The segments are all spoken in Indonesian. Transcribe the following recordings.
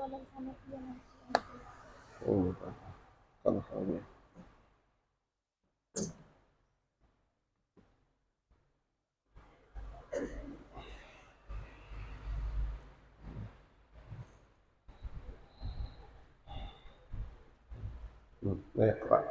Oh, kalau ya. Baik, Pak.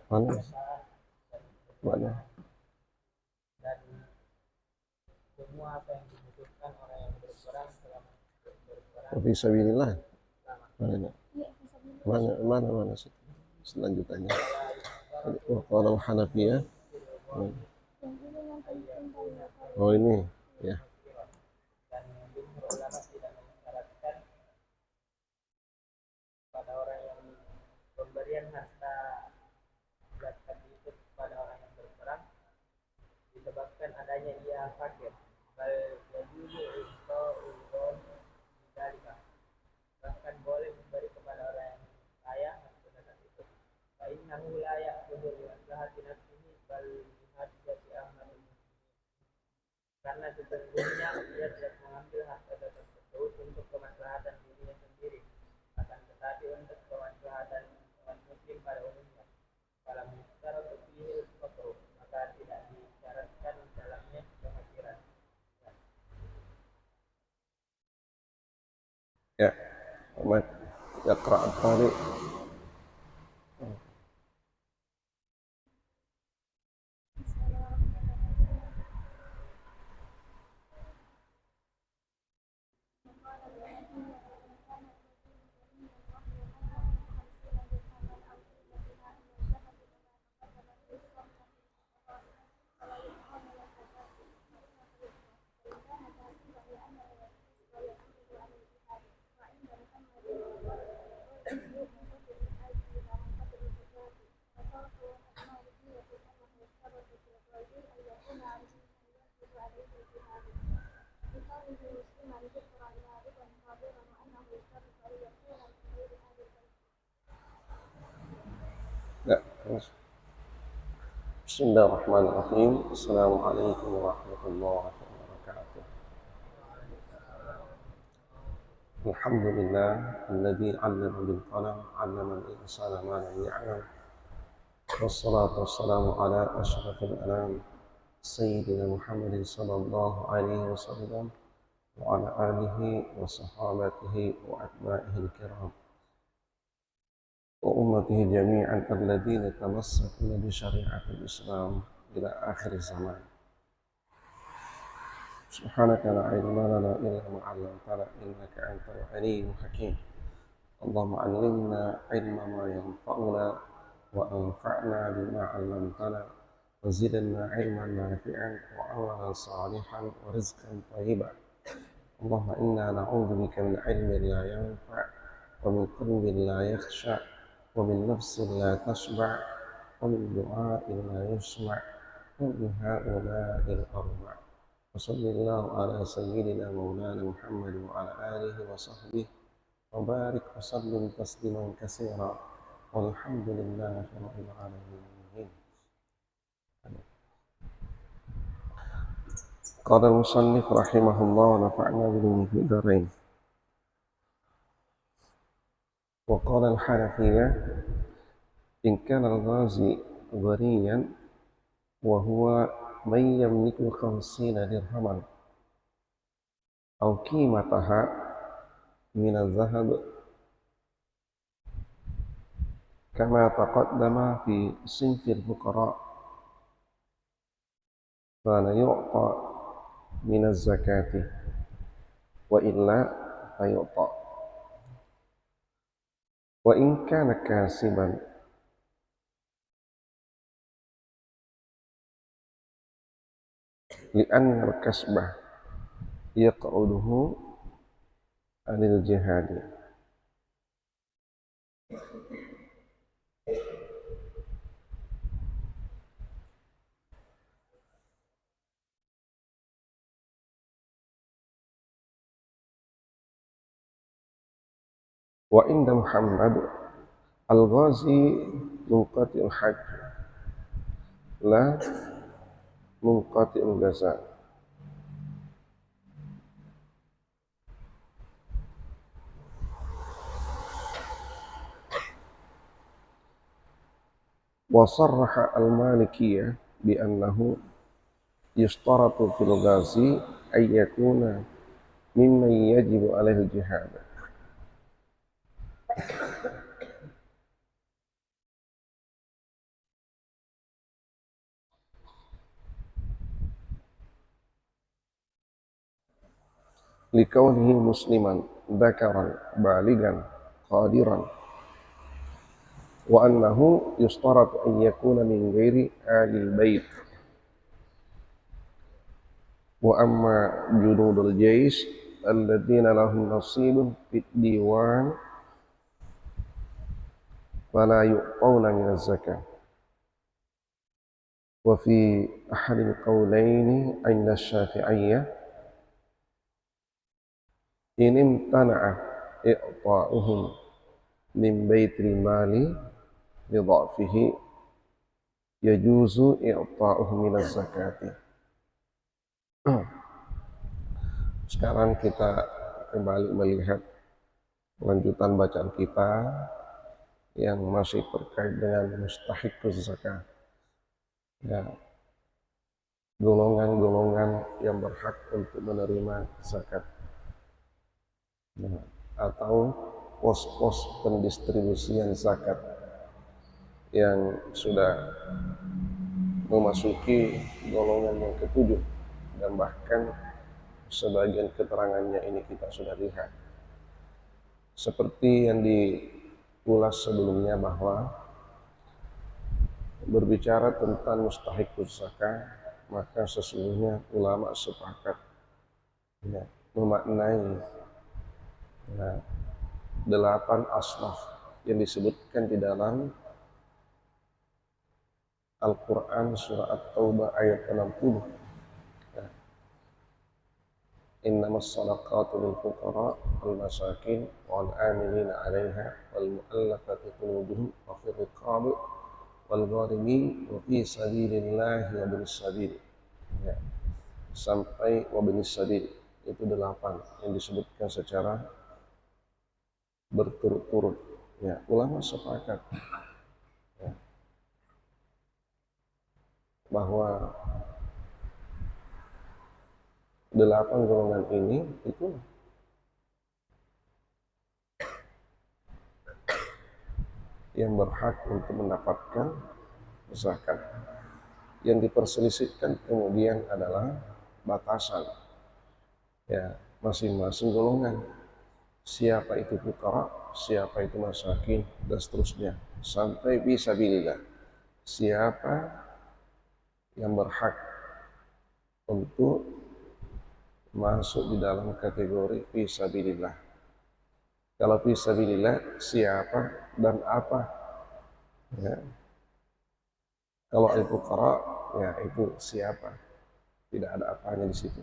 Mana? Mana? Fisabilillah. Mana? Mana sih? Selanjutnya. Kalau Hanafiyah. Oh ini, ya. Ya, Ahmad, Yaqra' al-Qari. Ya, terus. Bismillahirrahmanirrahim. Assalamualaikum warahmatullahi wabarakatuh. Alhamdulillah, alladzi 'allama bil qalam, 'allama al-insana ma lam ya'lam. Wassalatu wassalamu ala asyrafil anam, sayyidina Muhammadin sallallahu alaihi wasallam wa ala alihi wa sahabatihi wa atba'ihi al-kiram wa ummatihi jami'an alladzina tamassakuna bi syari'atil Islam ila akhir zaman. Subhanaka la ilma lana illa ma 'allamtana innaka antal alimul hakim. Allahumma 'allimna ilma ma yanfa'una wa anfa'na bima 'allamtana wa zidna ilman nafi'an wa 'amalan salihan wa rizqan thayyiban. Allahumma inna na'udzu bika min 'ilmin la yanfa' wa min qalbin la yakhsha' wa min nafsin la tashba' wa min du'a'in la yusma' wa min ha'ula'il arba'. Wassallallahu ala sayyidina maulana Muhammad wa ala alihi wa sahbihi wa barik wa sallim tasliman katsira wa والحمد لله رب العالمين. قال المصنف رحمه الله ونفعنا به في الدارين. وقال الحنفية إن كان الغازي غنيا وهو من يملك 50 درهما أو قيمتها من الذهب كما تقدم في صنف الفقراء فلا يعطى من الزكاة وإلا فيعطى. وإن كان كاسبا لأن الكسب يقعده عن الجهاد. وعند محمد الغازي منقطع الحج لا منقطع الجزاء. وصرح المالكية بأنه يشترط في الغازي أن يكون ممن يجب عليه الجهاد. لكونه مسلما ذكرا بالغا قادرا وأنه يشترط أن يكون من غير آل البيت. وأما جنود الجيش الذين لهم نصيب في الديوان فلا يعطون من الزكاة. وفي أحد القولين عند الشافعية إن امتنع إعطاؤهم من بيت المال لضعفه يجوز إعطاؤهم من الزكاة. Sekarang kita kembali melihat lanjutan bacaan kita yang masih terkait dengan mustahiquz zakah. Ya, golongan-golongan yang berhak untuk menerima zakat. Atau pos-pos pendistribusian zakat yang sudah memasuki golongan yang ketujuh dan bahkan sebagian keterangannya ini kita sudah lihat. Seperti yang diulas sebelumnya bahwa berbicara tentang mustahiquz zakah, maka sesungguhnya ulama sepakat memaknai 8 asnaf yang disebutkan di dalam Al-Quran surah At-Taubah ayat 60. Innamas sadaqatu lil fuqara wal masakin wal amilina 'alaiha wal mu'allafati qulubuhum wa fir riqab wal gharimin wa fi sabilillahi wa binis sabil. Sampai wa binis sabil itu 8 yang disebutkan secara berturut-turut. Ulama sepakat bahwa 8 golongan ini itu yang berhak untuk mendapatkan zakat. Yang diperselisihkan kemudian adalah batasan masing-masing golongan. Siapa itu fuqara, siapa itu masakin, dan seterusnya sampai fisabilillah. Siapa yang berhak untuk masuk di dalam kategori fisabilillah. Kalau fisabilillah siapa dan apa? Kalau al-fuqara itu siapa? Tidak ada apanya di situ.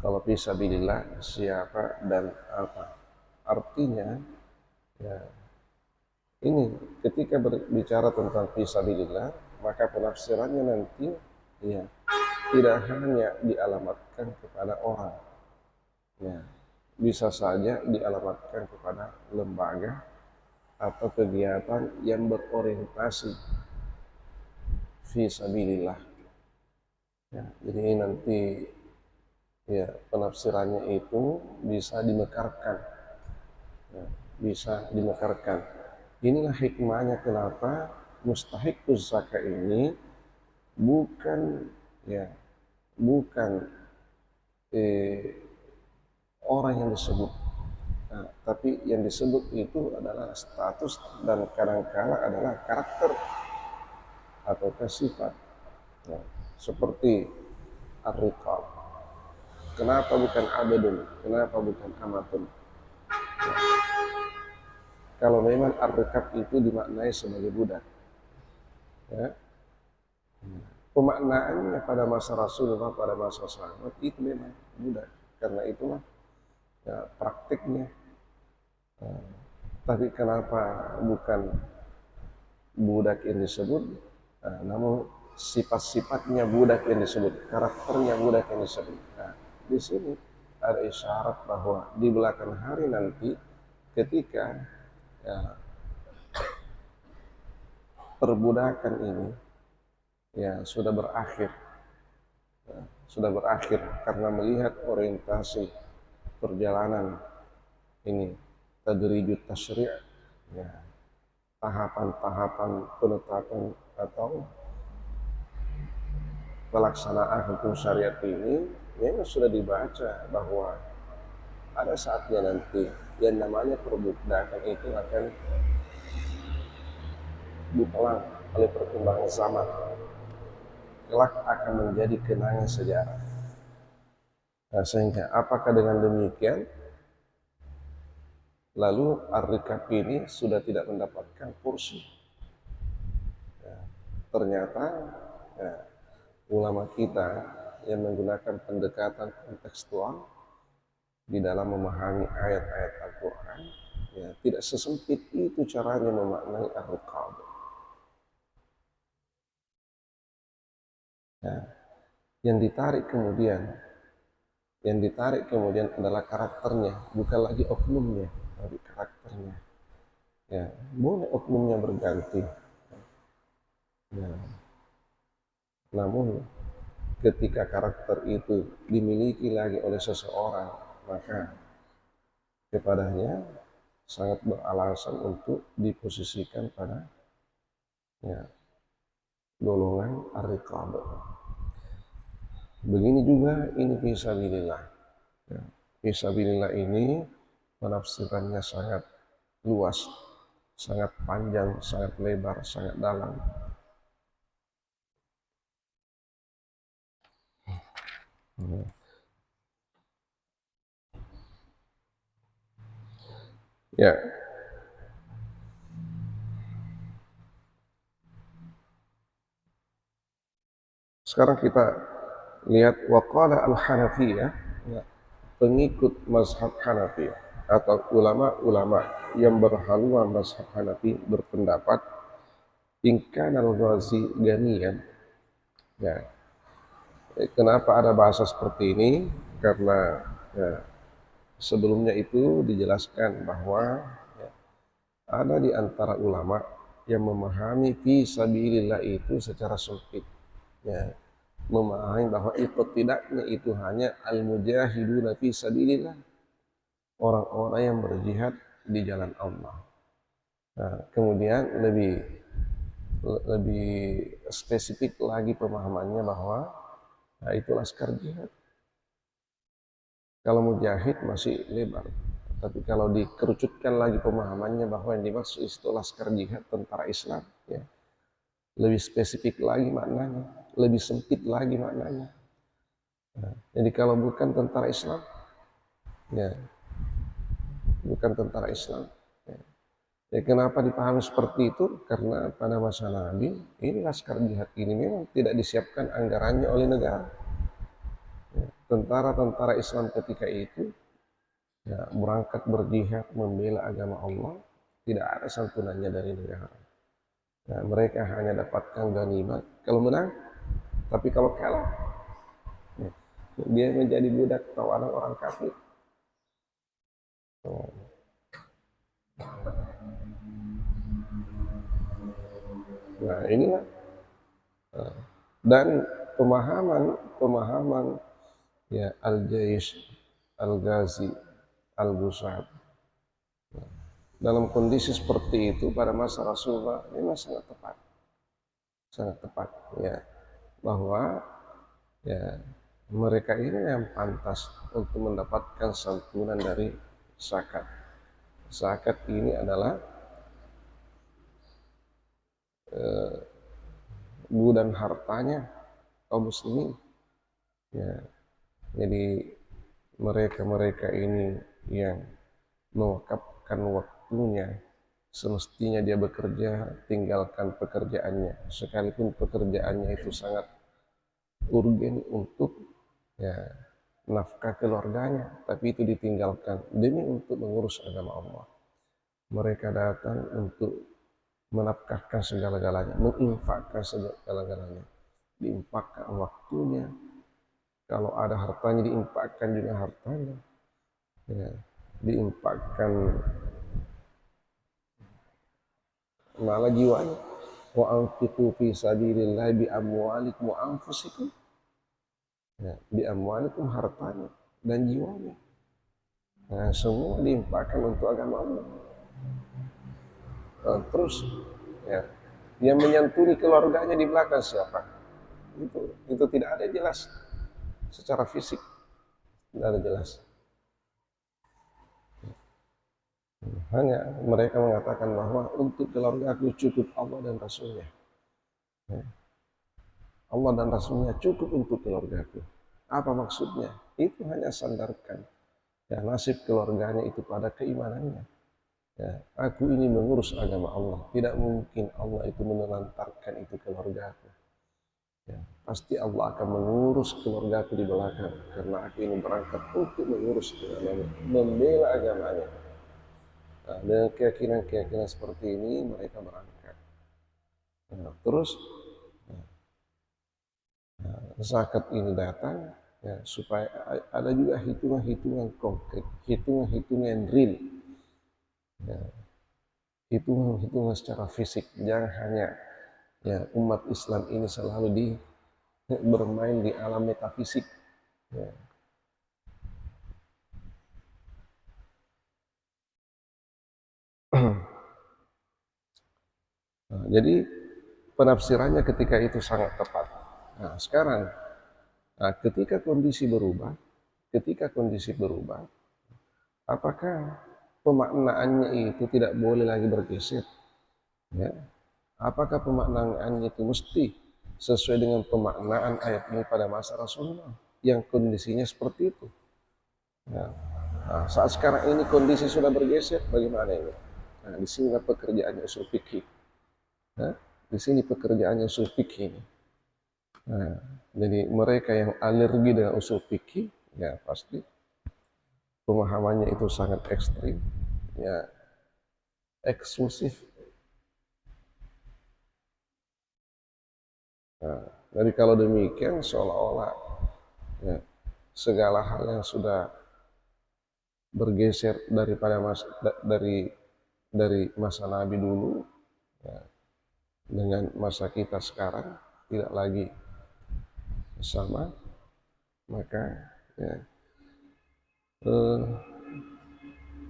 Kalau fisabilillah siapa dan apa? Artinya Ini ketika berbicara tentang fisabilillah, maka penafsirannya nanti ya tidak hanya dialamatkan kepada orang, ya, bisa saja dialamatkan kepada lembaga atau kegiatan yang berorientasi fisabilillah. Ya, jadi nanti ya penafsirannya itu bisa dimekarkan, ya, bisa dimekarkan. Inilah hikmahnya kenapa mustahiquz zakat ini bukan ya bukan orang yang disebut. Nah, tapi yang disebut itu adalah status dan kadangkala adalah karakter atau sifat. Nah, seperti ar-riqab. Kenapa bukan abdun? Kenapa bukan amatun? Kalau memang ar-riqab itu dimaknai sebagai budak, ya, pemaknaannya pada masa Rasulullah, pada masa sahabat itu memang budak. Karena itulah ya, praktiknya. Nah, tapi kenapa bukan budak yang disebut? Nah, namun sifat-sifatnya budak yang disebut, karakternya budak yang disebut. Nah, di sini ada isyarat bahwa di belakang hari nanti ketika ya, perbudakan ini ya sudah berakhir karena melihat orientasi perjalanan ini tadrijut tasyri' ya, tahapan-tahapan penetapan atau pelaksanaan hukum syariat ini memang sudah dibaca bahwa ada saatnya nanti yang namanya perbudakan itu akan dipelang oleh perkembangan zaman, kelak akan menjadi kenangan sejarah. Nah, sehingga apakah dengan demikian lalu ar-rikab ini sudah tidak mendapatkan porsi? Ya, ternyata ya, ulama kita yang menggunakan pendekatan kontekstual di dalam memahami ayat-ayat Al-Quran ya, tidak sesempit itu caranya memaknai ar-riqab. Ya, yang ditarik kemudian adalah karakternya, bukan lagi oknumnya, tapi karakternya. Ya, boleh oknumnya berganti. Ya, namun ketika karakter itu dimiliki lagi oleh seseorang, maka kepadanya sangat beralasan untuk diposisikan pada ya, golongan ar-riqab. Begini juga ini fisabilillah. Ya, fisabilillah ini penafsirannya sangat luas, sangat panjang, sangat lebar, sangat dalam. Ya, sekarang kita lihat waqala al-Hanafiyah, ya, pengikut mazhab Hanafi atau ulama-ulama yang berhaluan mazhab Hanafi berpendapat in kana al-ghazi ganiyan. Ya, kenapa ada bahasa seperti ini? Karena ya, sebelumnya itu dijelaskan bahwa ya, ada di antara ulama yang memahami fisabilillah itu secara sempit. Ya, memahami bahwa itu tidaknya itu hanya al-mujahiduna fisabilillah, orang-orang yang berjihad di jalan Allah. Nah, kemudian lebih spesifik lagi pemahamannya bahwa nah, itu laskar jihad. Kalau mujahid masih lebar, tapi kalau dikerucutkan lagi pemahamannya bahwa yang dimaksud itu laskar jihad tentara Islam, ya, lebih spesifik lagi maknanya, lebih sempit lagi maknanya. Nah, jadi kalau bukan tentara Islam, ya bukan tentara Islam. Ya. Ya, kenapa dipahami seperti itu? Karena pada masa Nabi, ini laskar jihad ini memang tidak disiapkan anggarannya oleh negara. Ya, tentara-tentara Islam ketika itu ya, berangkat berjihad membela agama Allah tidak ada santunannya dari negara. Nah, mereka hanya dapatkan ganimat kalau menang, tapi kalau kalah, ya, dia menjadi budak tawanan orang kafir. Nah, inilah dan pemahaman ya al-jaish, al-ghazi, al-busad. Dalam kondisi seperti itu pada masa Rasulullah memang sangat tepat ya, bahwa ya mereka ini yang pantas untuk mendapatkan santunan dari zakat. Zakat ini adalah gudang hartanya kaum muslimin. Ya, jadi mereka ini yang mewakafkan waktunya, semestinya dia bekerja, tinggalkan pekerjaannya, sekalipun pekerjaannya itu sangat urgen untuk ya nafkah keluarganya, tapi itu ditinggalkan demi untuk mengurus agama Allah. Mereka datang untuk menafkahkan segala-galanya, menginfakkan segala-galanya, diinfakkan waktunya, kalau ada hartanya diinfakkan juga hartanya, ya, diinfakkan malah jiwanya. Wa anfiqu fi sabilillah bi amwalikum wa anfusikum, ya, bi amwalikum hartanya dan jiwanya. Nah, semua diinfakkan untuk agama Allah. Nah, terus ya, yang menyantuni keluarganya di belakang siapa? Itu tidak ada jelas secara fisik, tidak ada jelas. Hanya mereka mengatakan bahwa untuk keluarga aku cukup Allah dan Rasulnya. Allah dan Rasulnya cukup untuk keluarga aku. Apa maksudnya? Itu hanya sandarkan ya nasib keluarganya itu pada keimanannya. Ya, aku ini mengurus agama Allah. Tidak mungkin Allah itu menelantarkan itu keluarga aku. Ya, pasti Allah akan mengurus keluarga aku di belakang, karena aku ini berangkat untuk mengurus agamanya, membela agamanya. Nah, dengan keyakinan-keyakinan seperti ini mereka berangkat. Nah, terus zakat ini datang ya, supaya ada juga hitungan-hitungan konkret, hitungan-hitungan real, ya, hitungan-hitungan secara fisik. Jangan hanya ya umat Islam ini selalu bermain di alam metafisik. Ya. Nah, jadi penafsirannya ketika itu sangat tepat. Nah, sekarang ketika kondisi berubah, apakah pemaknaannya itu tidak boleh lagi bergeser? Ya. Apakah pemaknaannya itu mesti sesuai dengan pemaknaan ayat ini pada masa Rasulullah yang kondisinya seperti itu? Ya. Nah, saat sekarang ini kondisi sudah bergeser, bagaimana ini? Nah, di sini pekerjaannya usul fikih. Nah, di sini pekerjaannya usul fikih ini. Nah, jadi mereka yang alergi dengan usul fikih, ya pasti pemahamannya itu sangat ekstrim, ya eksklusif. Nah, jadi kalau demikian seolah-olah ya, segala hal yang sudah bergeser dari masa Nabi dulu ya, dengan masa kita sekarang tidak lagi sama, maka ya,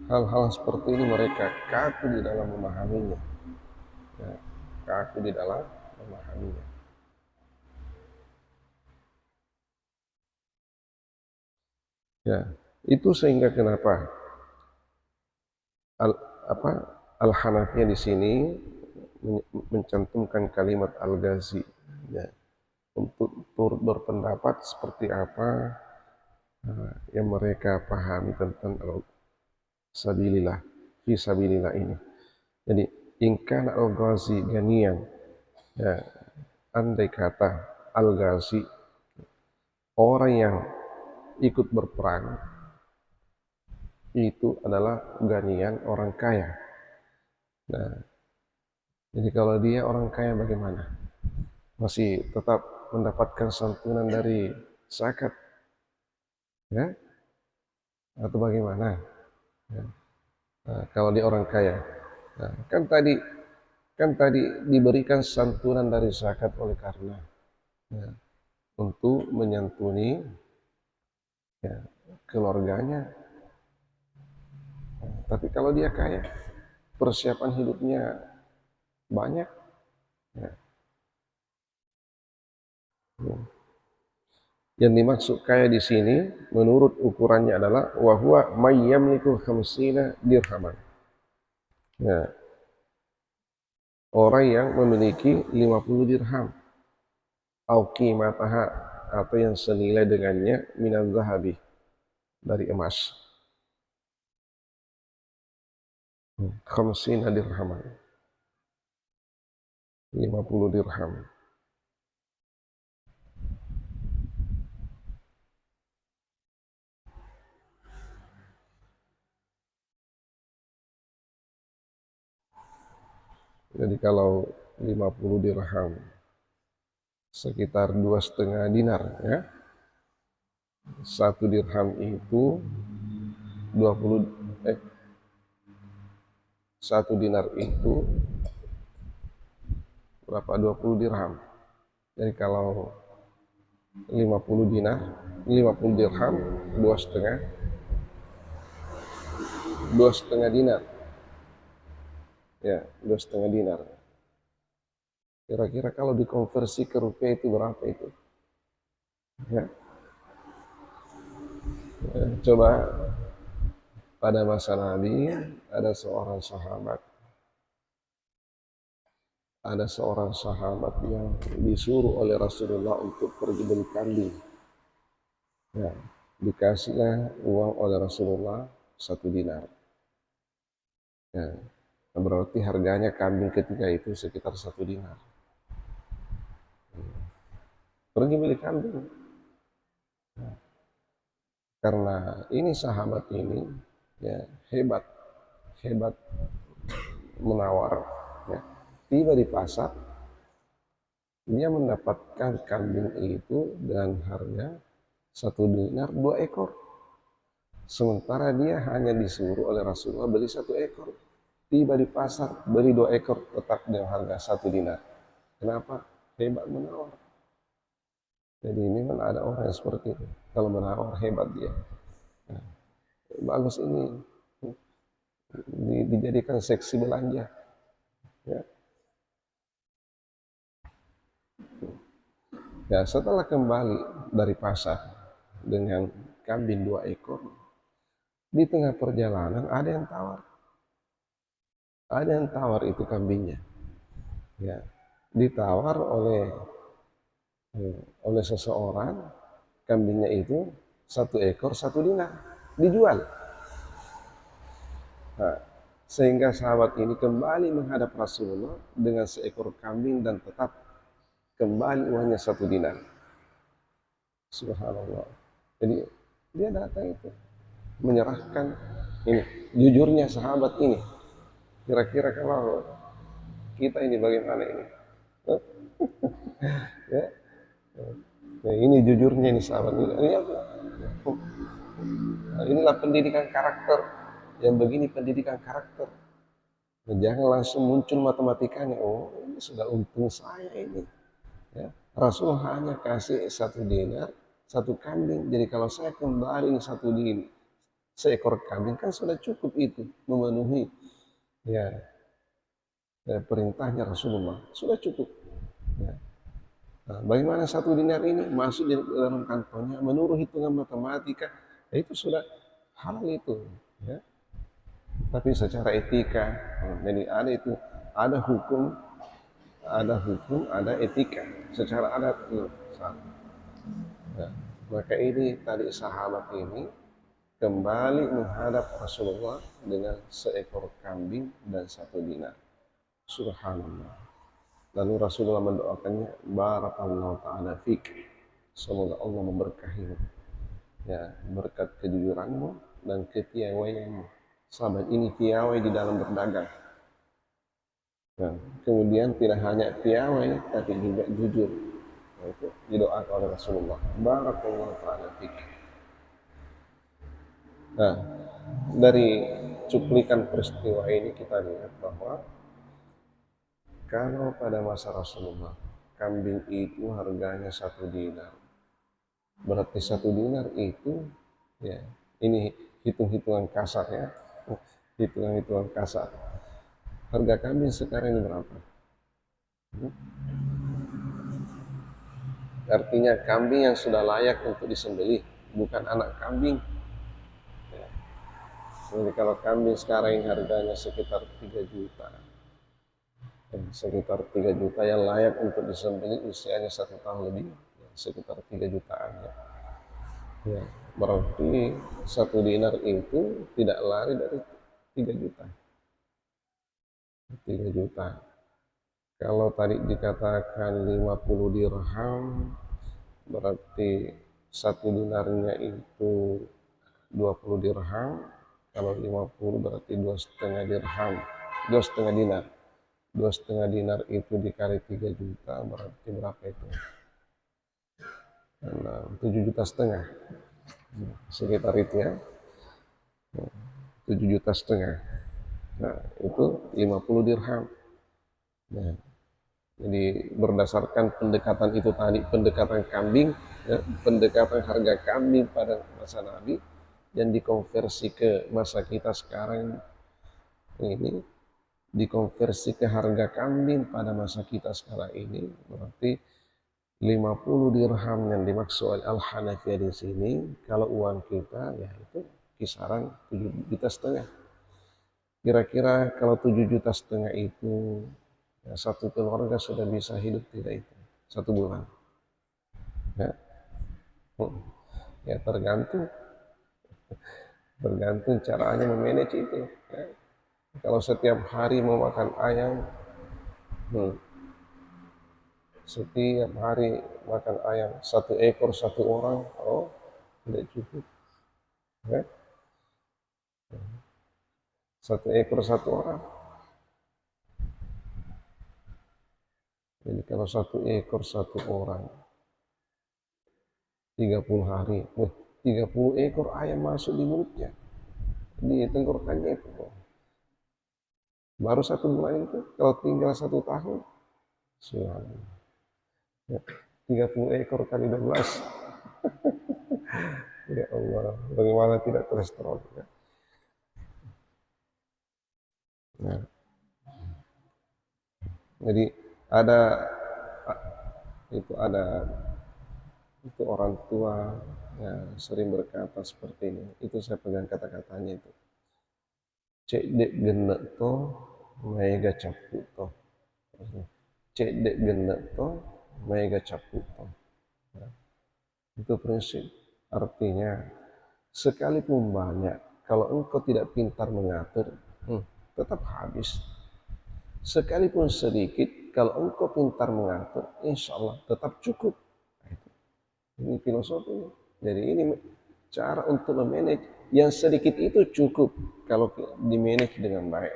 hal-hal seperti ini mereka kaku di dalam memahaminya, ya, kaku di dalam memahaminya. Ya, itu sehingga kenapa al, apa Al-Hanafiyah di sini mencantumkan kalimat al-ghazi ya, untuk turut berpendapat seperti apa yang mereka pahami tentang sabilillah, fi sabilillah ini. Jadi ingkana al-ghazi ganian, ya, andai kata al-ghazi orang yang ikut berperang itu adalah ganian orang kaya, Nah, jadi kalau dia orang kaya bagaimana? Masih tetap mendapatkan santunan dari zakat, ya? Atau bagaimana? Ya. Nah, kalau dia orang kaya, nah, kan tadi diberikan santunan dari zakat oleh karena ya, untuk menyantuni ya, keluarganya. Tapi kalau dia kaya, persiapan hidupnya banyak. Ya. Yang dimaksud kaya di sini, menurut ukurannya adalah wahwa mayyamliku khamsina dirhaman. Ya, orang yang memiliki 50 dirham, au qimataha, atau yang senilai dengannya minaz zahabi, dari emas. Khamsina dirhaman, 50 dirham. Jadi kalau 50 dirham sekitar 2,5 dinar ya. Satu dirham itu 20 eh satu dinar itu berapa? 20 dirham. Jadi kalau 50 dinar, 50 dirham, dua setengah, 2,5 dinar. Ya, 2,5 dinar. Kira-kira kalau dikonversi ke rupiah itu berapa itu? Ya, coba pada masa Nabi ada seorang sahabat, yang disuruh oleh Rasulullah untuk pergi beli kambing. Ya, dikasihlah uang oleh Rasulullah 1 dinar. Ya, berarti harganya kambing ketika itu sekitar 1 dinar. Pergi beli kambing. Karena ini sahabat ini ya hebat, hebat menawar. Ya. Tiba di pasar, dia mendapatkan kambing itu dengan harga 1 dinar 2 ekor. Sementara dia hanya disuruh oleh Rasulullah beli 1 ekor. Tiba di pasar beli 2 ekor tetap dengan harga 1 dinar. Kenapa? Hebat menawar. Jadi ini memang ada orang yang seperti itu. Kalau menawar hebat dia. Nah, bagus ini dijadikan seksi belanja. Ya. Ya, setelah kembali dari pasar dengan kambing 2 ekor, di tengah perjalanan ada yang tawar itu kambingnya. Ya, ditawar oleh seseorang, kambingnya itu 1 ekor 1 dinar dijual. Nah, sehingga sahabat ini kembali menghadap Rasulullah dengan seekor kambing dan tetap kembali uangnya 1 dinar. Subhanallah. Jadi dia datang itu menyerahkan ini, jujurnya sahabat ini. Kira-kira kalau kita ini bagaimana ini? Ya, nah, ini jujurnya ini sahabat ini. Inilah pendidikan karakter. Yang begini pendidikan karakter. Nah, jangan langsung muncul matematikanya. Oh, ini sudah untung saya ini. Ya. Rasul hanya kasih 1 dinar, 1 kambing. Jadi kalau saya kembali ini 1 dinar, seekor kambing kan sudah cukup itu memenuhi ya, perintahnya Rasulullah. Sudah cukup. Ya. Nah, bagaimana 1 dinar ini masuk di dalam kantongnya menurut hitungan matematika, ya itu sudah halal itu. Ya. Tapi secara etika, jadi ada hukum, ada etika secara adat. Ya. Maka ini tadi sahabat ini kembali menghadap Rasulullah dengan seekor kambing dan 1 dinar. Subhanallah. Lalu Rasulullah mendoakannya, barakallahu ta'ala fik. Semoga Allah memberkahimu. Ya, berkat kejujuranmu dan kepiawaianmu. Sahabat ini piawai di dalam berdagang. Nah, kemudian tidak hanya piawai tapi juga jujur. Nah, itu didoakan oleh Rasulullah. Barakallahu ta'ala fik. Nah, dari cuplikan peristiwa ini kita lihat bahwa kalau pada masa Rasulullah kambing itu harganya 1 dinar, berarti 1 dinar itu, ya, ini hitung-hitungan kasar ya, hitungan-hitungan kasar. Harga kambing sekarang ini berapa? Artinya kambing yang sudah layak untuk disembelih, bukan anak kambing. Jadi kalau kambing sekarang yang harganya sekitar 3 juta, sekitar 3 juta yang layak untuk disembelih usianya 1 tahun lebih, sekitar 3 jutaan ya. Ya, berarti 1 dinar itu tidak lari dari 3 juta. 3 juta. Kalau tadi dikatakan 50 dirham, berarti 1 dinarnya itu 20 dirham. Kalau 50 berarti 2,5 dirham, 2,5 dinar. 2,5 dinar itu dikali 3 juta berarti berapa itu? 7,5 juta, sekitar itu ya. 7,5 juta. Nah, itu 50 dirham. Nah, jadi berdasarkan pendekatan itu tadi, pendekatan kambing, ya, pendekatan harga kambing pada masa Nabi, dan dikonversi ke masa kita sekarang ini, dikonversi ke harga kambing pada masa kita sekarang ini, berarti 50 dirham yang dimaksud oleh Al-Hanafiyah di sini, kalau uang kita ya itu kisaran 7,5 juta. Kira-kira kalau 7,5 juta itu, ya, satu keluarga sudah bisa hidup tidak itu 1 bulan. Ya, ya tergantung caranya memanage itu. Ya. Kalau setiap hari mau makan ayam, setiap hari makan ayam 1 ekor 1 orang, oh tidak cukup. Ya. 1 ekor 1 orang. Jadi kalau 1 ekor 1 orang, 30 hari, 30 ekor ayam masuk di mulutnya, di tenggorokannya itu. Baru 1 bulan itu, kalau tinggal 1 tahun, ya, 30 ekor kali 12. Ya Allah, bagaimana tidak kolesterol ya. Nah, jadi ada itu orang tua yang sering berkata seperti ini. Itu saya pegang kata-katanya itu. Cek dek genek to, mega caput to. Cek dek genek to, mega caput to. Nah, itu prinsip. Artinya, sekalipun banyak, kalau engkau tidak pintar mengatur, tetap habis. Sekalipun sedikit, kalau engkau pintar mengatur, insya Allah tetap cukup. Ini filosofinya. Jadi ini cara untuk memanage. Yang sedikit itu cukup kalau dimanage dengan baik.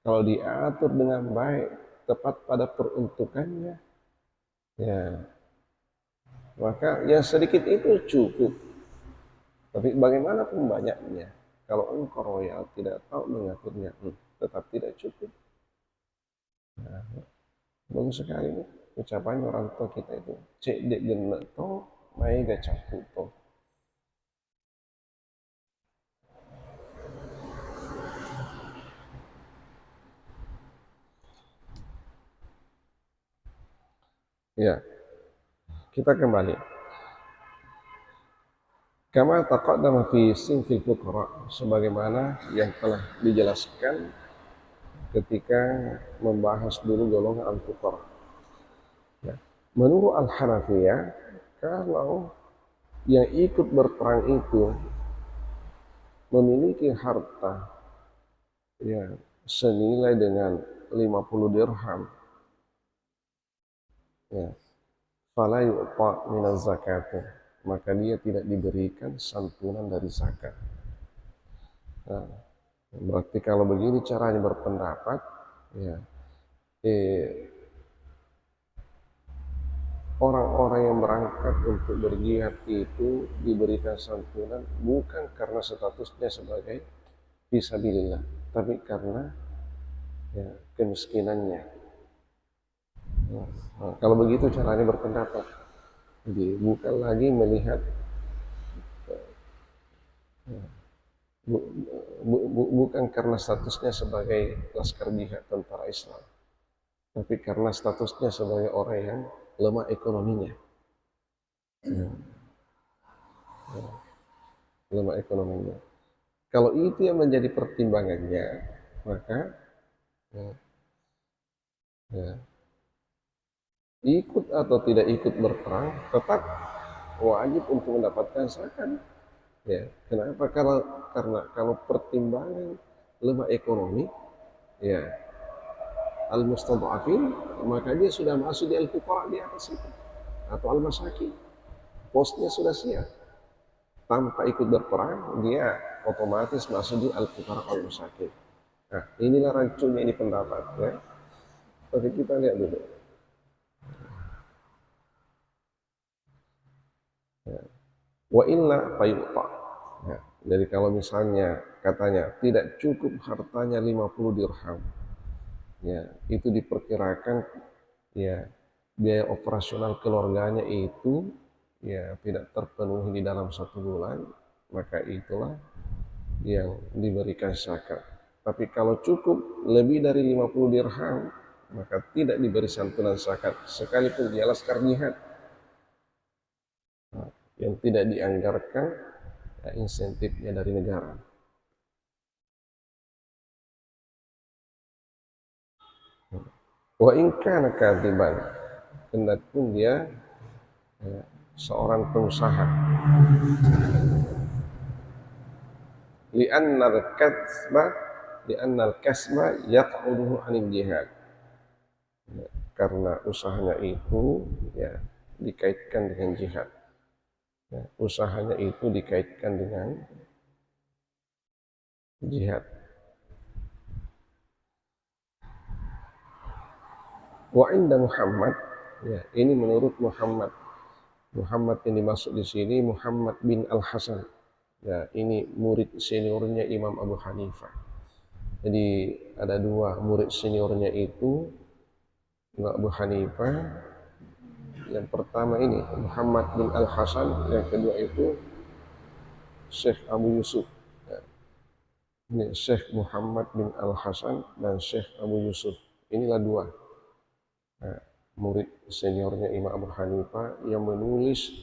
Kalau diatur dengan baik, tepat pada peruntukannya, ya, maka yang sedikit itu cukup. Tapi bagaimanapun banyaknya, kalau engkau royal tidak tahu mengaturnya, tetap tidak cukup. Nah, bagus sekali nih ucapan orang tua kita itu. Cek dek genek to, mai gacap to. Ya, kita kembali. Kama taqaddama fi sinfil fuqara, sebagaimana yang telah dijelaskan ketika membahas dulu golongan al-fuqara. Ya. Menurut Al-Hanafiyah, kalau yang ikut berperang itu memiliki harta, ya, senilai dengan 50 dirham, ya, fala yu'ta minaz zakat, maka dia tidak diberikan santunan dari zakat. Nah, berarti kalau begini caranya berpendapat, ya, orang-orang yang berangkat untuk berjihad itu diberikan santunan bukan karena statusnya sebagai fisabilillah, tapi karena ya, kemiskinannya. Nah, kalau begitu caranya berpendapat, jadi bukan lagi melihat bu, bukan karena statusnya sebagai laskar jihad tentara Islam, tapi karena statusnya sebagai orang yang lemah ekonominya. Ya, lemah ekonominya. Kalau itu yang menjadi pertimbangannya, maka ya, ya, ikut atau tidak ikut berperang tetap wajib untuk mendapatkan zakat. Ya, kenapa? Karena kalau pertimbangan lemah ekonomi, ya al-mustadhafin, maka dia sudah masuk di al-fuqara di atas itu atau al-masakin. Posnya sudah siap. Tanpa ikut berperang, dia otomatis masuk di al-fuqara al-masakin. Nah, inilah rancunya ini pendapat ya. Oke, kita lihat dulu. Ya. Wa illa fayu'ta. Ya. Jadi kalau misalnya katanya tidak cukup hartanya 50 dirham, ya itu diperkirakan ya biaya operasional keluarganya itu ya tidak terpenuhi di dalam 1 bulan, maka itulah yang diberikan zakat. Tapi kalau cukup lebih dari 50 dirham, maka tidak diberi santunan zakat sekalipun dia laskar jihad yang tidak dianggarkan ya, insentifnya dari negara. Wa in kana kadiban, hendakpun dia ya, seorang pengusaha. Li'annal kasba li'annal kasba yaq'uduhu 'anil jihad. Ya, karena usahanya itu ya dikaitkan dengan jihad. Ya, usahanya itu dikaitkan dengan jihad. Wa inda Muhammad, ya ini menurut Muhammad. Muhammad yang dimaksud di sini Muhammad bin Al-Hasan. Ya, ini murid seniornya Imam Abu Hanifah. Jadi ada 2 murid seniornya itu Imam Abu Hanifah. Yang pertama ini Muhammad bin Al-Hasan, yang kedua itu Syekh Abu Yusuf. Ya, ini Syekh Muhammad bin Al-Hasan dan Syekh Abu Yusuf. Inilah 2 nah, murid seniornya Imam Abu Hanifah yang menulis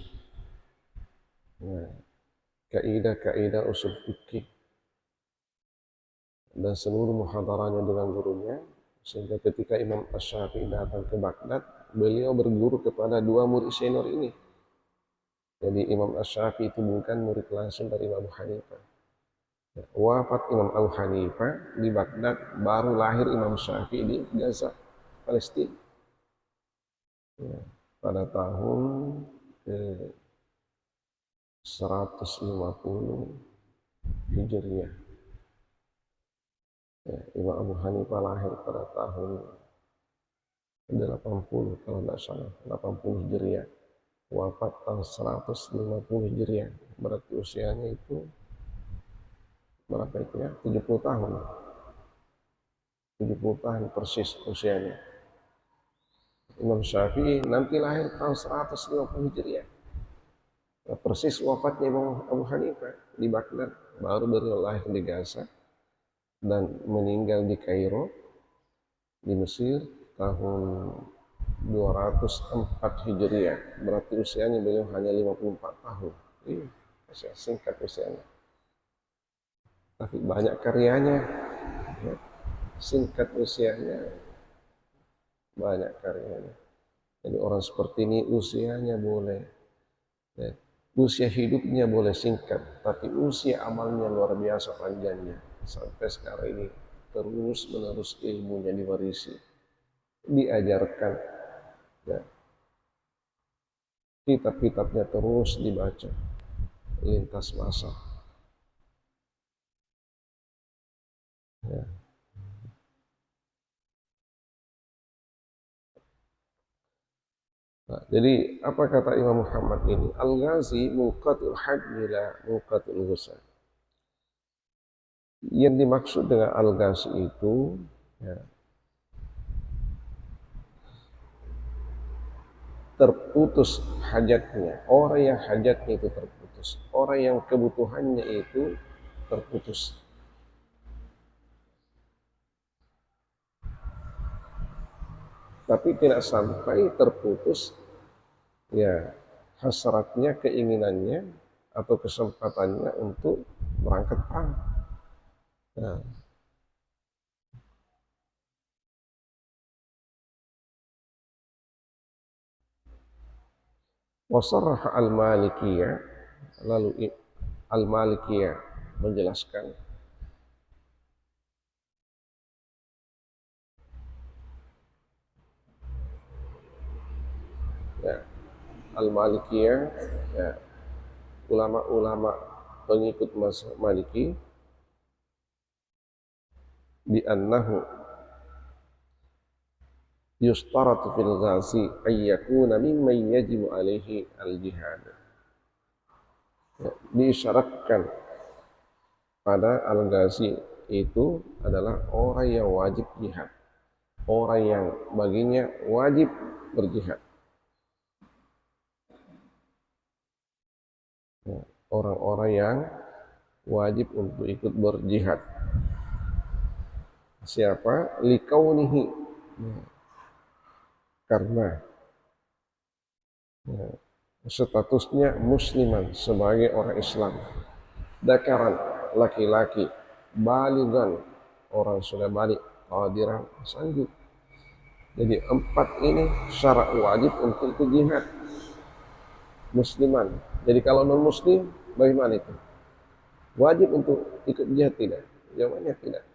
nah, kaidah-kaidah usul fikih dan seluruh muhadaranya dengan gurunya, sehingga ketika Imam Asy-Syafi'i datang ke Baghdad, beliau berguru kepada 2 murid senior ini. Jadi Imam Asy-Syafi'i itu bukan murid langsung dari Imam Abu Hanifah. Wafat Imam Abu Hanifah di Baghdad, baru lahir Imam Syafi'i di Gaza, Palestina. Ya, pada tahun ke 150 Hijriah. Ya, Imam Abu Hanifah lahir pada tahun 80 kalau tidak salah, 80 Hijriah. Wafat tahun 150 Hijriah. Berarti usianya itu berapa itu ya? 70 tahun. 70 tahun persis usianya. Imam Syafi'i nanti lahir tahun 150 Hijriah. Nah, persis wafatnya Imam Abu Hanifah di Baghdad, baru beliau lahir di Gaza dan meninggal di Kairo di Mesir tahun 204 Hijriah. Berarti usianya beliau hanya 54 tahun. Masih singkat usianya. Tapi banyak karyanya. Ya. Singkat usianya, banyak karyanya. Jadi orang seperti ini usianya boleh, ya, usia hidupnya boleh singkat, tapi usia amalnya luar biasa panjangnya. Sampai sekarang ini terus menerus ilmunya diwarisi, diajarkan, ya. Kitab-kitabnya terus dibaca lintas masa. Ya. Jadi apa kata Imam Muhammad ini? Al-ghazi muqatul hajmi la muqatul ghusl. Yang dimaksud dengan al-ghazi itu ya, terputus hajatnya. Orang yang hajatnya itu terputus. Orang yang kebutuhannya itu terputus. Tapi tidak sampai terputus ya hasratnya, keinginannya atau kesempatannya untuk berangkat perang. Nah, wasarrah al-Malikiyah, lalu al-Malikiyah menjelaskan ya, al-Malikiyah ya, ulama-ulama pengikut mazhab Maliki bi annahu yustaratu fil ghazi ayyakuna mimman yajibu alaihi al-jihad. Ya, disyaratkan pada al-ghazi itu adalah orang yang wajib jihad, orang yang baginya wajib berjihad. Ya, orang-orang yang wajib untuk ikut berjihad. Siapa? Likaunihi, ya, karena ya, statusnya musliman sebagai orang Islam, dakaran laki-laki, baligan orang sudah balik, qadiran sanggup. Jadi 4 ini syarat wajib untuk ikut jihad. Musliman. Jadi kalau non muslim bagaimana itu? Wajib untuk ikut jihad tidak? Jawabannya tidak.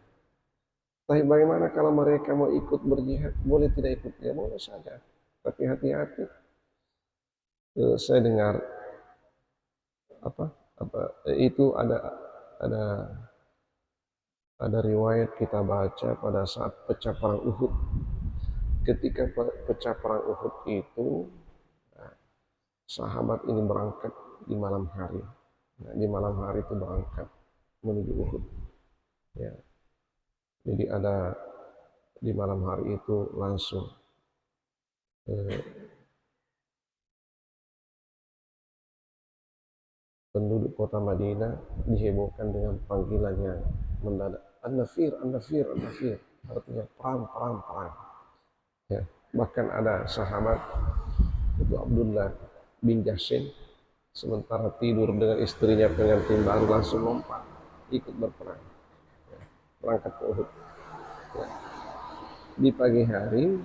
Tapi bagaimana kalau mereka mau ikut berjihad? Boleh tidak ikut? Ya boleh saja. Tapi hati-hati. Saya dengar itu ada ada riwayat kita baca pada saat pecah perang Uhud. Ketika pecah perang Uhud itu, sahabat ini berangkat di malam hari. Nah, di malam hari itu berangkat menuju Uhud. Ya. Jadi ada di malam hari itu langsung penduduk kota Madinah dihebohkan dengan panggilan yang mendadak. An-Nafir, An-Nafir, An-Nafir. Artinya perang, perang, perang. Ya. Bahkan ada sahabat itu Abdullah bin Jahsy, sementara tidur dengan istrinya pengantin baru langsung lompat ikut berperang, ya, berangkat ke Uhud. Ya. Di pagi hari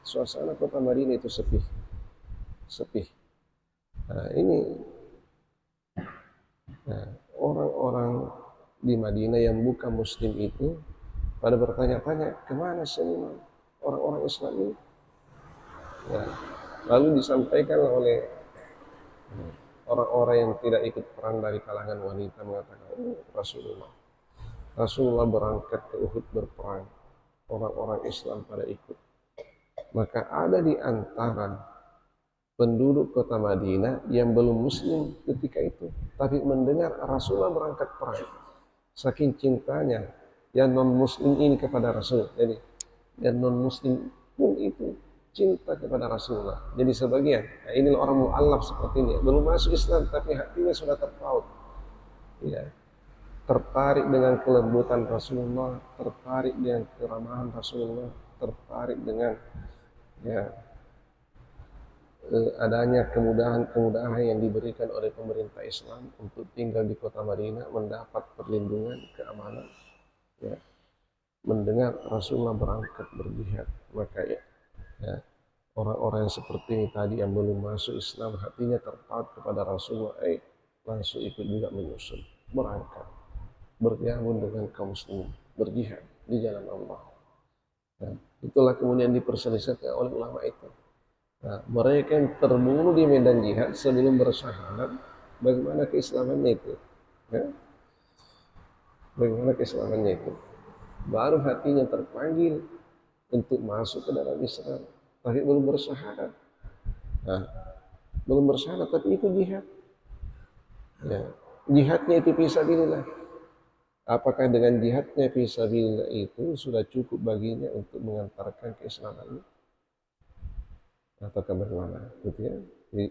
suasana kota Madinah itu sepi, sepi. Nah, ini orang-orang di Madinah yang bukan Muslim itu pada bertanya-tanya kemana semua orang-orang Islam ini. Ya. Lalu disampaikan oleh orang-orang yang tidak ikut perang dari kalangan wanita mengatakan, Rasulullah berangkat ke Uhud berperang, orang-orang Islam pada ikut. Maka ada di antara penduduk kota Madinah yang belum muslim ketika itu, tapi mendengar Rasulullah berangkat perang. Saking cintanya yang non muslim ini kepada Rasul. Jadi yang non muslim pun itu cinta kepada Rasulullah. Jadi sebagian, nah inilah orang mu'allaf seperti ini, belum masuk Islam tapi hatinya sudah terpaut. Ya, tertarik dengan kelembutan Rasulullah, tertarik dengan keramahan Rasulullah, tertarik dengan ya adanya kemudahan-kemudahan yang diberikan oleh pemerintah Islam untuk tinggal di kota Madinah, mendapat perlindungan, keamanan, ya, mendengar Rasulullah berangkat berjihad. Maka ya, orang-orang yang seperti ini tadi yang belum masuk Islam, hatinya terpaut kepada Rasulullah, langsung ikut juga menyusul, berangkat, bergabung dengan kaum muslimin, berjihad di jalan Allah. Nah, itulah kemudian diperselisihkan oleh ulama itu. Nah, mereka yang terbunuh di medan jihad sebelum bersyahadat, bagaimana keislamannya itu? Ya? Bagaimana keislamannya itu? Baru hatinya terpanggil untuk masuk ke dalam Islam, tapi belum bersyahadat. Nah, belum bersyahadat tapi ikut jihad. Ya. Jihadnya itu fisabilillah. Apakah dengan jihadnya fisabilillah itu sudah cukup baginya untuk mengantarkan keislamannya? Ataukah bagaimana? Gitu ya.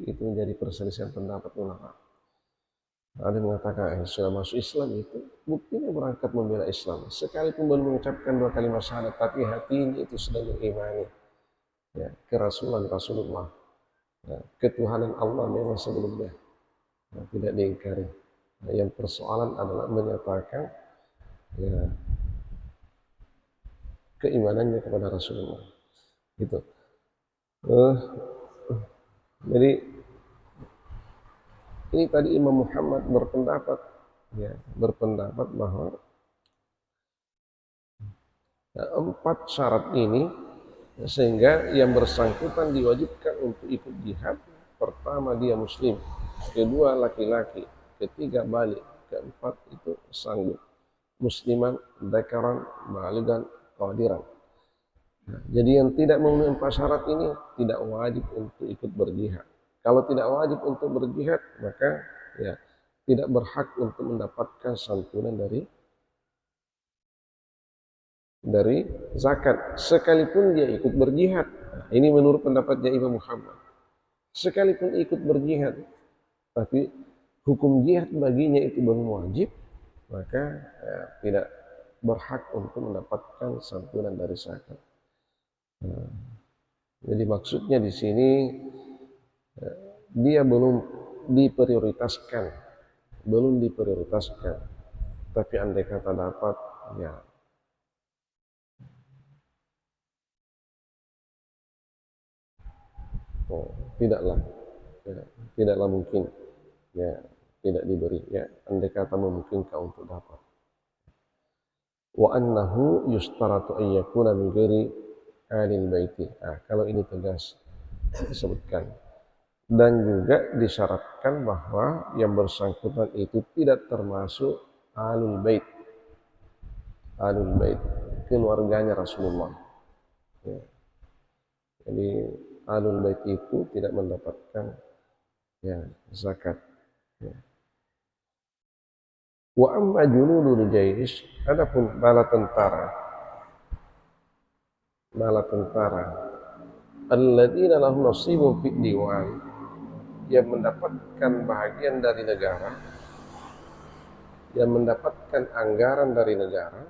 Itu menjadi perselisihan pendapat ulama. Ada yang mengatakan sudah masuk Islam itu buktinya berangkat membela Islam. Sekalipun belum mengucapkan 2 kalimat syahadat, tapi hatinya itu sudah mengimani ya, Rasulullah, ya, ketuhanan Allah memang sebelumnya tidak diingkari. Nah, yang persoalan adalah menyatakan ya, keimanannya kepada Rasulullah. Gitu. Jadi ini tadi Imam Muhammad berpendapat bahwa 4 syarat ini sehingga yang bersangkutan diwajibkan untuk ikut jihad. Pertama dia muslim, kedua laki-laki, ketiga balik, keempat itu sanggup, musliman, dzakaran, baligan, qadiran. Nah, jadi yang tidak memenuhi 4 syarat ini tidak wajib untuk ikut berjihad. Kalau tidak wajib untuk berjihad, maka ya tidak berhak untuk mendapatkan santunan dari zakat sekalipun dia ikut berjihad. Nah, ini menurut pendapatnya Imam Muhammad. Sekalipun ikut berjihad, tapi hukum jihad baginya itu belum wajib, maka ya, tidak berhak untuk mendapatkan santunan dari zakat. Nah, jadi maksudnya di sini dia belum diprioritaskan, Tapi andai kata dapat, ya tidaklah mungkin, ya tidak diberi, ya andai kata memungkinkan untuk dapat. Wa annahu yustaratu an yakuna min ghairi alil baiti. Nah, kalau ini tegas disebutkan. Dan juga disyaratkan bahwa yang bersangkutan itu tidak termasuk alul bait. Alul bait, keluarganya Rasulullah. Ya. Jadi alul bait itu tidak mendapatkan ya zakat. Ya. Wa amma junudul jaysh, adapun bala tentara alladzina lahum nasibun fid diwan, yang mendapatkan bahagian dari negara, yang mendapatkan anggaran dari negara,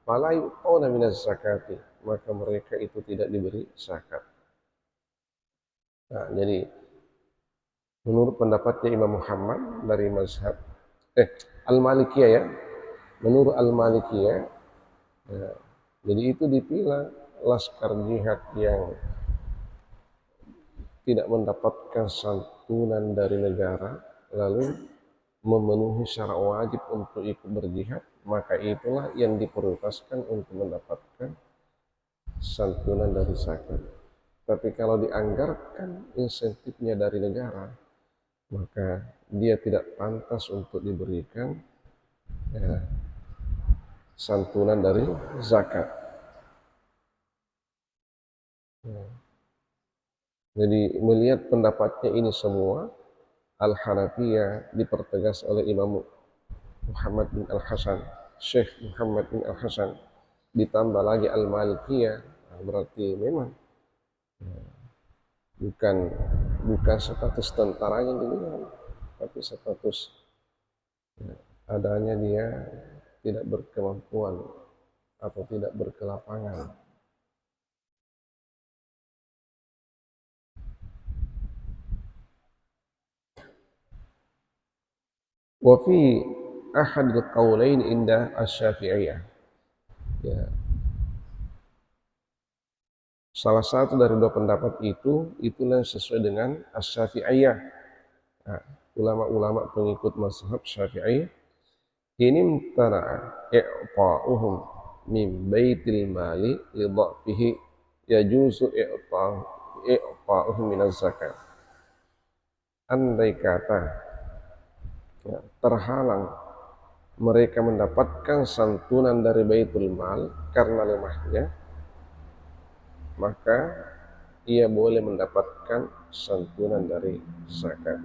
fala yu'tuna minaz zakati, maka mereka itu tidak diberi zakat. Nah, jadi menurut pendapatnya Imam Muhammad dari mazhab Al-Malikiyah ya, menurut Al-Malikiyah ya, jadi itu dipilah laskar jihad yang tidak mendapatkan santunan dari negara lalu memenuhi syarat wajib untuk ikut berjihad, maka itulah yang diprioritaskan untuk mendapatkan santunan dari zakat. Tapi kalau dianggarkan insentifnya dari negara, maka dia tidak pantas untuk diberikan ya, santunan dari zakat. Ya. Jadi melihat pendapatnya ini semua, Al-Hanafiyah dipertegas oleh Imam Muhammad bin Al-Hasan, Syekh Muhammad bin Al-Hasan, ditambah lagi Al-Malikiyah, berarti memang bukan status tentara yang dilihat, tapi status adanya dia tidak berkemampuan atau tidak berkelapangan. Wa fi ahad al-qawlain inda asy-Syafi'iyah. Ya. Salah satu dari 2 pendapat itulah sesuai dengan asy-Syafi'iyah. Nah, ulama-ulama pengikut mazhab Syafi'i ini tara'a i'ta'uhum min baitil mali li dha'fihi yajuzu i'ta'uhum min az-zakat. Andai kata ya, terhalang mereka mendapatkan santunan dari baitul mal karena lemahnya, maka ia boleh mendapatkan santunan dari zakat.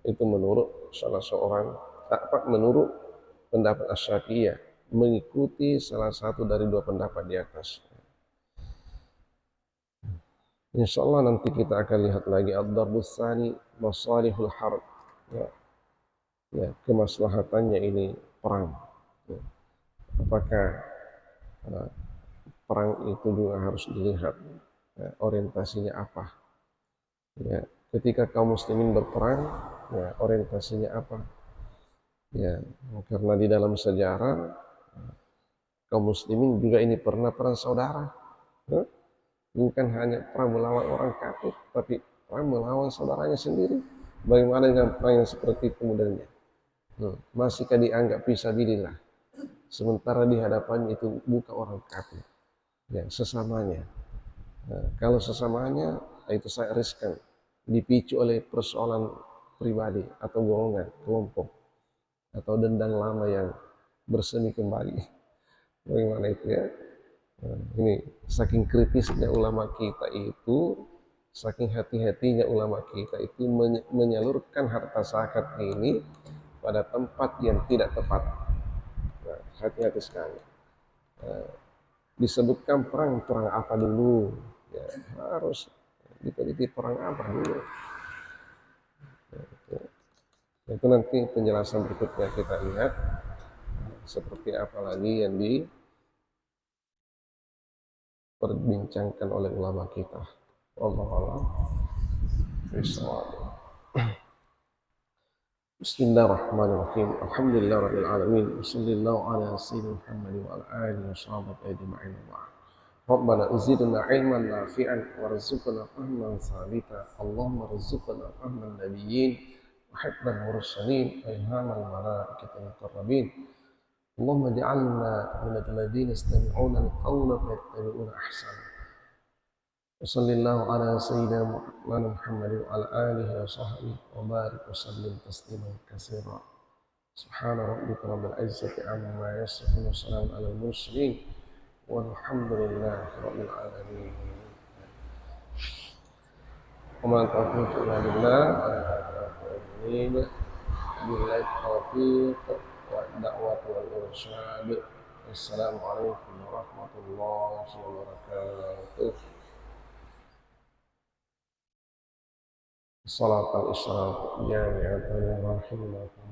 Itu menurut salah seorang, menurut pendapat Asy-Syafi'iyah, mengikuti salah satu dari dua pendapat di atas. Insya Allah nanti kita akan lihat lagi ad-darbus tsani masalihul harb, ya, ya, kemaslahatannya ini perang, ya. Apakah perang itu juga harus dilihat, ya, orientasinya apa, ya, ketika kaum muslimin berperang, ya, orientasinya apa, ya, karena di dalam sejarah kaum muslimin juga ini pernah perang saudara, ya. Bukan hanya perang melawan orang kafir, tapi perang melawan saudaranya sendiri. Bagaimana dengan perang yang seperti itu modelnya? Masihkah dianggap fisabilillah? Sementara di hadapannya itu bukan orang kafir, ya, sesamanya. Nah, kalau sesamanya, itu saya riskan dipicu oleh persoalan pribadi atau golongan, kelompok, atau dendam lama yang bersemi kembali. Bagaimana itu, ya? Nah, ini saking kritisnya ulama kita itu, saking hati-hatinya ulama kita itu menyalurkan harta zakat ini pada tempat yang tidak tepat. Nah, hati-hati sekali. Nah, disebutkan perang apa dulu, ya, harus diteliti perang apa dulu. Itu nanti penjelasan berikutnya kita lihat seperti apa lagi yang diperbincangkan oleh ulama kita. Wallahu a'lam bishawab. Bismillahirrahmanirrahim. Alhamdulillahirabbil alamin. Wassallallahu ala sayyidina Muhammad wa ala alihi washabihi ajma'in. Rabbana zidna ilman nafi'an warzuqna fahman sabita. Allahumma rzuqna fahman nabiyyin wa hifdzal mursalin wa ilhamal malaikatil muqarrabin. Allahumma ij'alna minal ladzina yastami'una al-qawla fayattabi'una ahsana. Wassallallahu ala sayyidina Muhammad wa ala alihi wa sahbihi wa barik wa sallim tasliman katsira. Subhana rabbika rabbil izzati amma yasifun wa salamun alal mursalin walhamdulillahi rabbil alamin. Wa ma taufiqi illa billah billahi taufiq wa da'watu wal irsyad. Assalamualaikum warahmatullahi wabarakatuh. Salatul isyraq jami'atan rahimakumullah.